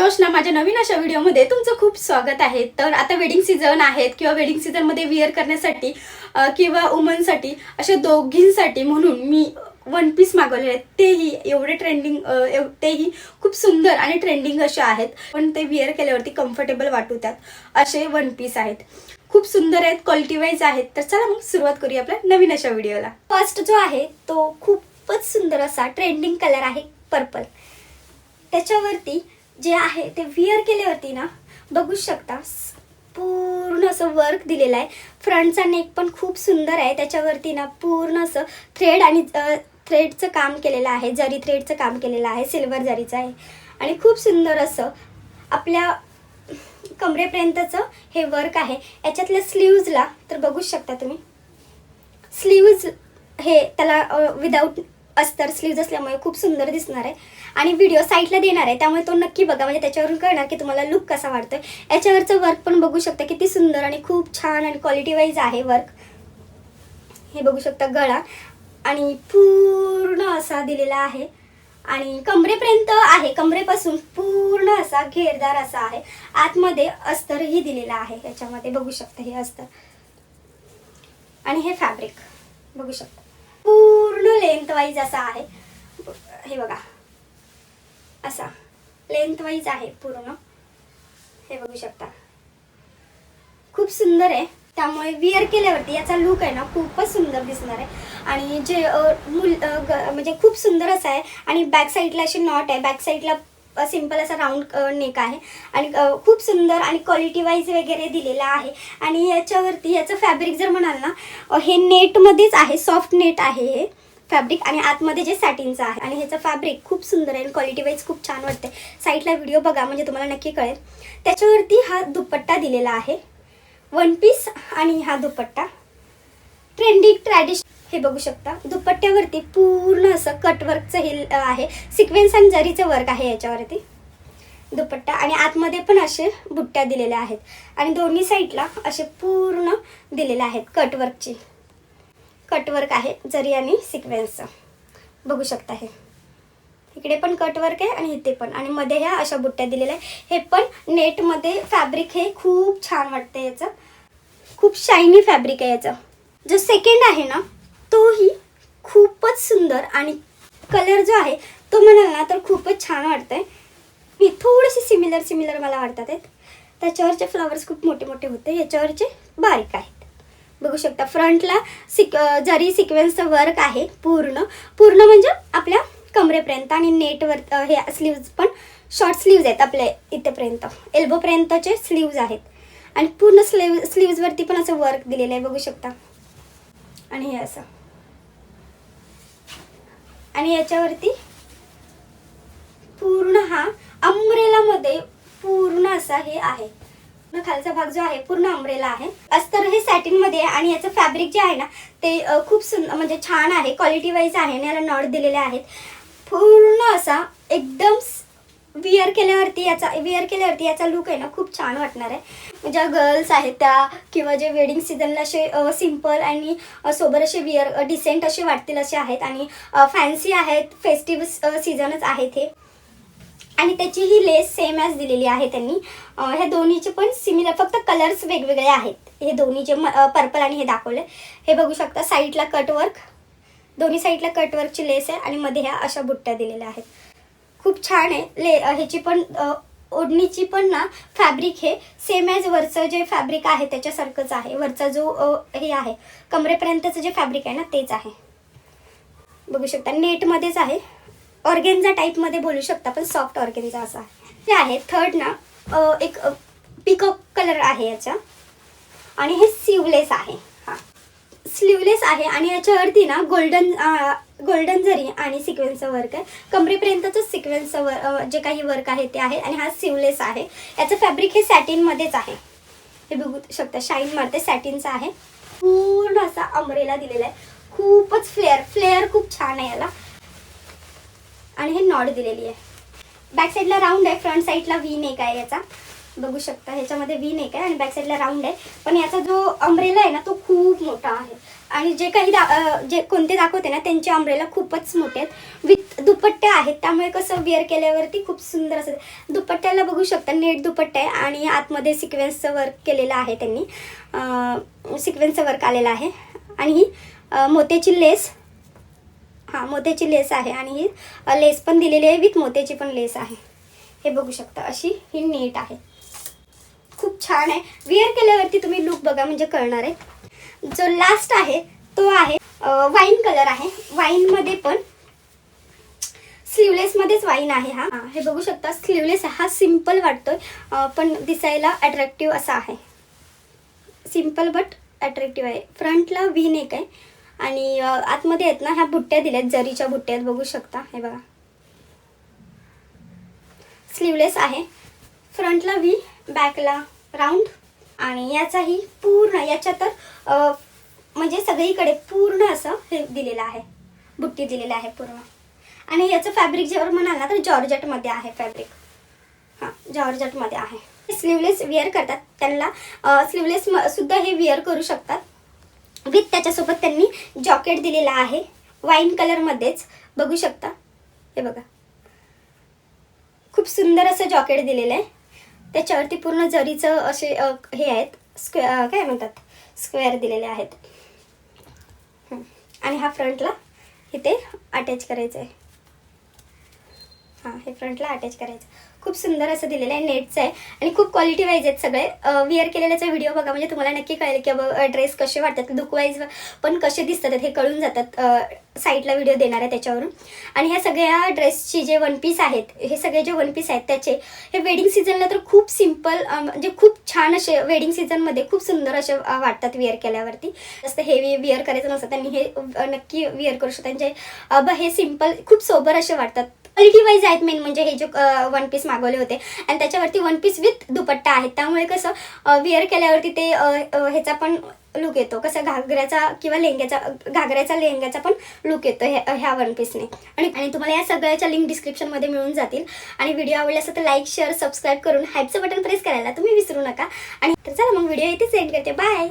जोशना माझ्या नवीन अशा व्हिडिओमध्ये तुमचं खूप स्वागत आहे। तर आता वेडिंग सीझन आहेत किंवा वेडिंग सीझनमध्ये वेअर करण्यासाठी किंवा वुमनसाठी अशा दोघींसाठी म्हणून मी वन पीस मागवले आहेत। तेही एवढे ट्रेंडिंग तेही खूप सुंदर आणि ट्रेंडिंग असे आहेत, पण ते वेअर केल्यावरती कम्फर्टेबल वाटतात असे वन पीस आहेत। खूप सुंदर आहेत, क्वालिटी वाईज आहेत। तर चला मग सुरुवात करूया आपल्या नवीन अशा व्हिडिओला। फर्स्ट जो आहे तो खूपच सुंदर असा ट्रेंडिंग कलर आहे पर्पल। त्याच्यावरती जे आहे ते वेअर केल्यावरती ना बघू शकता पूर्ण असं वर्क दिलेलं आहे। फ्रंटचा नेक पण खूप सुंदर आहे, त्याच्यावरती ना पूर्ण असं थ्रेड आणि थ्रेडचं काम केलेलं आहे, जरी थ्रेडचं काम केलेलं आहे, सिल्वर जरीचं आहे आणि खूप सुंदर असं आपल्या कमरेपर्यंतचं हे वर्क आहे। याच्यातल्या स्लीव्जला तर बघू शकता तुम्ही, स्लीव्ज हे त्याला विदाउट अस्तर स्लीव्ज असल्यामुळे खूप सुंदर दिसणार आहे आणि व्हिडिओ साईडला देणार आहे, त्यामुळे तो नक्की बघा, म्हणजे त्याच्यावरून कळणार की तुम्हाला लुक कसा वाटतोय। याच्यावरचं वर्क पण बघू शकता किती सुंदर आणि खूप छान आणि क्वालिटी वाईज आहे वर्क। हे बघू शकता गळा आणि पूर्ण असा दिलेला आहे आणि कमरेपर्यंत आहे, कमरेपासून पूर्ण असा घेरदार असा आहे। आतमध्ये अस्तरही दिलेला आहे, याच्यामध्ये बघू शकता हे अस्तर आणि हे फॅब्रिक बघू शकता पूर्ण लेंथ वाईज असा आहे। हे बघा असा लेंथ वाईज आहे पूर्ण, हे बघू शकता खूप सुंदर आहे। त्यामुळे वेअर केल्यावरती याचा लुक आहे ना खूपच सुंदर दिसणार आहे आणि जे म्हणजे खूप सुंदर असा आहे आणि बॅक साईडला अशी नॉट आहे, बॅक साईडला सिंपल असा राऊंड नेक आहे आणि खूप सुंदर आणि क्वालिटी वाईज वगैरे दिलेला आहे। आणि याच्यावरती याचं फॅब्रिक जर म्हणाल ना हे नेटमध्येच आहे, सॉफ्ट नेट आहे हे फॅब्रिक आणि आतमध्ये जे सॅटिनचं आहे आणि ह्याचं फॅब्रिक खूप सुंदर आहे आणि क्वालिटी वाईज खूप छान वाटते। साईडला व्हिडिओ बघा म्हणजे तुम्हाला नक्की कळेल। त्याच्यावरती हा दुपट्टा दिलेला आहे वन पीस आणि हा दुपट्टा ट्रेंडिंग ट्रॅडिशनल, हे बघू शकता दुपट्ट्यावरती पूर्ण असं कटवर्कचं हे आहे, सिक्वेन्स आणि जरीचं वर्क आहे याच्यावरती दुपट्टा आणि आतमध्ये पण असे बुट्ट्या दिलेल्या आहेत आणि दोन्ही साईडला असे पूर्ण दिलेले आहेत कटवर्कची, कटवर्क आहे जरी आणि सिक्वेन्सचं बघू शकता। हे इकडे पण कटवर्क आहे आणि इथे पण आणि मध्ये ह्या अशा बुट्ट्या दिलेल्या आहे। हे पण नेटमध्ये फॅब्रिक हे खूप छान वाटतं, याचं खूप शायनी फॅब्रिक आहे। याचं जो सेकंड आहे ना तोही खूपच सुंदर आणि कलर जो आहे तो म्हणाल ना तर खूपच छान वाटतंय। मी थोडेसे सिमिलर मला वाटतात आहेत, त्याच्यावरचे फ्लावर्स खूप मोठे मोठे होते, याच्यावरचे बारीक आहेत बघू शकता। फ्रंटला जरी सिक्वेन्सचं वर्क आहे पूर्ण म्हणजे आपल्या कमरेपर्यंत आणि नेटवर हे स्लीव्ज पण शॉर्ट स्लीव्ज आहेत आपल्या इथेपर्यंत, एल्बोपर्यंतचे स्लीव्ज आहेत आणि पूर्ण स्लीव्जवरती पण असं वर्क दिलेलं आहे बघू शकता आणि हे असं आणि याच्यावरती पूर्ण हा अम्ब्रेलामध्ये पूर्ण असा हे आहे, खालचा भाग जो आहे पूर्ण अम्ब्रेला आहे। अस्तर हे सॅटिन मध्ये आहे आणि याचं फॅब्रिक जे आहे ना ते खूप सुंदर म्हणजे छान आहे, क्वालिटी वाईज आहे आणि याला नॉट दिलेले आहेत। पूर्ण असा एकदम वेअर केल्यावरती याचा लुक आहे ना खूप छान वाटणार आहे। ज्या गर्ल्स आहेत त्या किंवा जे वेडिंग सीझनला असे सिंपल आणि सोबर असे वेअर डिसेंट असे वाटतील असे आहेत आणि फॅन्सी आहेत, फेस्टिव्ह सीझनच आहेत हे आणि त्याची ही लेस सेम ॲज दिलेली आहे त्यांनी। ह्या दोन्हीचे पण सिमिलर, फक्त कलर्स वेगवेगळे आहेत। हे दोन्ही जे पर्पल आणि हे दाखवले हे बघू शकता, साईडला कटवर्क, दोन्ही साईडला कटवर्कची लेस आहे आणि मध्ये ह्या अशा बुट्ट्या दिलेल्या आहेत, खूप छान आहे। ह्याची पण ओढणीची पण ना फॅब्रिक हे सेम ॲज वरचं जे फॅब्रिक आहे त्याच्यासारखंच आहे, वरचा जो हे आहे कमरेपर्यंतचं जे फॅब्रिक आहे ना तेच आहे बघू शकता, नेटमध्येच आहे, ऑर्गेन्झा टाईपमध्ये बोलू शकता पण सॉफ्ट ऑर्गेन्झा असा आहे। हे आहे थर्ड ना एक पिकॉक कलर आहे याचा आणि हे स्लीवलेस आहे, हा स्लीवलेस आहे आणि याच्यावरती ना गोल्डन जरी आणि सिक्वेन्सचं वर्क आहे, कमरेपर्यंतच सिक्वेन्सचं जे काही वर्क आहे ते आहे आणि हा स्लीवलेस आहे। याचं फॅब्रिक हे सॅटिनमध्येच आहे, हे बघू शकता शाईन मारते, सॅटिनचं आहे, पूर्ण असा अम्ब्रेला दिलेला आहे, खूपच फ्लेअर खूप छान आहे याला आणि हे नॉट दिलेली आहे। बॅक साईडला राऊंड आहे, फ्रंट साईडला व्ही नेक आहे याचा बघू शकता ह्याच्यामध्ये वी नेक आहे आणि बॅक साईडला राऊंड आहे, पण याचा जो अम्ब्रेला आहे ना तो खूप मोठा आहे. आणि जे काही जे कोणते दाखवते ना त्यांचे अम्ब्रेला खूपच मोठे आहेत. विथ दुपट्टे आहेत, त्यामुळे कसं वेअर केल्यावरती खूप सुंदर असं. दुपट्ट्याला बघू शकता नेट दुपट्टा आहे आणि आतमध्ये सिक्वेन्सचं वर्क केलेलं आहे त्यांनी. सिक्वेन्सचं वर्क आलेलं आहे आणि ही मोत्याची लेस, हां मोत्याची लेस आहे आणि ही लेस पण दिलेली आहे, विथ मोत्याची पण लेस आहे. हे बघू शकता अशी ही नेट आहे, खूप छान आहे. वेअर केल्यावरती तुम्ही लुक बघा म्हणजे कळणार आहे. जो लास्ट आहे तो आहे वाईन कलर आहे. वाईनमध्ये पण स्लीवलेस मध्येच वाईन आहे. हा हे बघू शकता स्लीवलेस हा सिम्पल वाटतोय पण दिसायला अट्रॅक्टिव्ह असा आहे. सिम्पल बट अट्रॅक्टिव्ह आहे. फ्रंटला वी नेक आहे आणि आतमध्ये आहेत ना ह्या बुट्ट्या दिल्यात, जरीच्या बुट्ट्या आहेत बघू शकता. हे बघा स्लीवलेस आहे. फ्रंटला वी, बॅकला राऊंड आणि याचाही पूर्ण याच्या तर म्हणजे सगळीकडे पूर्ण असं हे दिलेलं आहे, बुट्टी दिलेली आहे पूर्ण. आणि याचं फॅब्रिक जेव्हा म्हणाल ना तर जॉर्जेटमध्ये आहे फॅब्रिक. हां जॉर्जेटमध्ये आहे. स्लीवलेस वेअर करतात त्यांना स्लीवलेस सुद्धा हे वेअर करू शकतात. विथ त्याच्यासोबत त्यांनी जॉकेट दिलेला आहे वाईन कलरमध्येच बघू शकता. हे बघा खूप सुंदर असं जॉकेट दिलेलं आहे. त्याच्यावरती पूर्ण जरीचं असे हे आहेत काय म्हणतात स्क्वेअर दिलेले आहेत. आणि हा फ्रंटला इथे अटॅच करायचं आहे. हां हे फ्रंटला अटॅच करायचं. खूप सुंदर असं दिलेलं आहे, नेटचं आहे आणि खूप क्वालिटी वाईज आहेत सगळे. वेअर केलेल्याचा व्हिडिओ बघा म्हणजे तुम्हाला नक्की कळेल की बाबा ड्रेस कसे वाटतात, लुक वाईज पण कसे दिसतात हे कळून जातात. साईडला व्हिडिओ देणार आहे त्याच्यावरून. आणि ह्या सगळ्या ड्रेसची जे वन पीस आहेत, हे सगळे जे वन पीस आहेत त्याचे हे वेडिंग सीझनला तर खूप सिम्पल म्हणजे खूप छान असे वेडिंग सीझनमध्ये खूप सुंदर असे वाटतात वेअर केल्यावरती. जास्त हेवी वेअर करायचं नसतं त्यांनी हे नक्की वेअर करू शकतात. त्यांचे हे सिम्पल खूप सोबर असे वाटतात. क्वालिटी वाईज आहेत मेन म्हणजे हे जे वन पीस मागवले होते आणि त्याच्यावरती वन पीस विथ दुपट्टा आहेत, त्यामुळे कसं वेअर केल्यावरती ते ह्याचा पण लुक येतो, कसं घागऱ्याचा किंवा लेहंग्याचा, घागऱ्याचा लेहंग्याचा पण लुक येतो ह्या वन पीसने. आणि तुम्हाला या सगळ्याच्या लिंक डिस्क्रिप्शनमध्ये मिळून जातील. आणि व्हिडिओ आवडला असेल तर लाईक शेअर सबस्क्राईब करून हाईपचं बटन प्रेस करायला तुम्ही विसरू नका. आणि तर चला मग व्हिडिओ इथेच एंड करते. बाय.